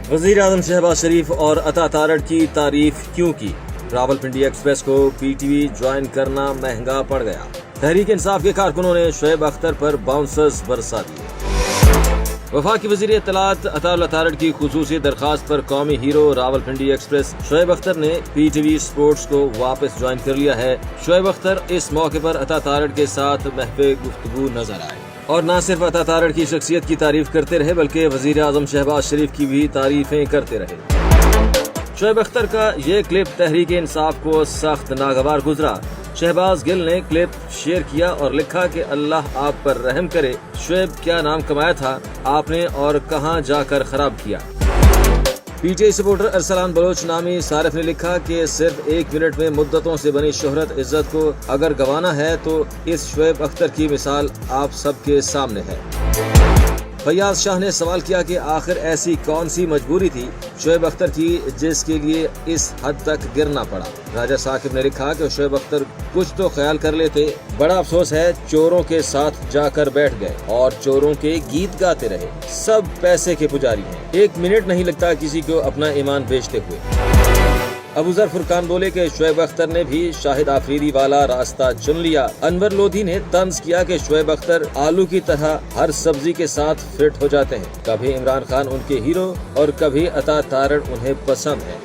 وزیر اعظم شہباز شریف اور عطا تارڑ کی تعریف کیوں کی؟ راولپنڈی ایکسپریس کو پی ٹی وی جوائن کرنا مہنگا پڑ گیا۔ تحریک انصاف کے کارکنوں نے شعیب اختر پر باؤنسرز برسا دیے۔ وفاقی وزیر اطلاعات عطا اللہ تارڑ کی خصوصی درخواست پر قومی ہیرو راولپنڈی ایکسپریس شعیب اختر نے پی ٹی وی سپورٹس کو واپس جوائن کر لیا ہے۔ شعیب اختر اس موقع پر عطا تارڑ کے ساتھ محو گفتگو نظر آئے اور نہ صرف عطا تارڑ کی شخصیت کی تعریف کرتے رہے بلکہ وزیر اعظم شہباز شریف کی بھی تعریفیں کرتے رہے۔ شعیب اختر کا یہ کلپ تحریک انصاف کو سخت ناگوار گزرا۔ شہباز گل نے کلپ شیئر کیا اور لکھا کہ اللہ آپ پر رحم کرے، شعیب کیا نام کمایا تھا آپ نے اور کہاں جا کر خراب کیا۔ پی ٹی آئی سپورٹر ارسلان بلوچ نامی صارف نے لکھا کہ صرف 1 منٹ میں مدتوں سے بنی شہرت عزت کو اگر گنوانا ہے تو اس شعیب اختر کی مثال آپ سب کے سامنے ہے۔ فیاض شاہ نے سوال کیا کہ آخر ایسی کون سی مجبوری تھی شعیب اختر کی جس کے لیے اس حد تک گرنا پڑا۔ راجہ ثاقب نے لکھا کہ شعیب اختر کچھ تو خیال کر لیتے، بڑا افسوس ہے چوروں کے ساتھ جا کر بیٹھ گئے اور چوروں کے گیت گاتے رہے، سب پیسے کے پجاری ہیں، 1 منٹ نہیں لگتا کسی کو اپنا ایمان بیچتے ہوئے۔ ابو ذر فرقان بولے کہ شعیب اختر نے بھی شاہد آفریدی والا راستہ چن لیا۔ انور لودھی نے طنز کیا کہ شعیب اختر آلو کی طرح ہر سبزی کے ساتھ فٹ ہو جاتے ہیں، کبھی عمران خان ان کے ہیرو اور کبھی عطا تارڑ انہیں پسند ہے۔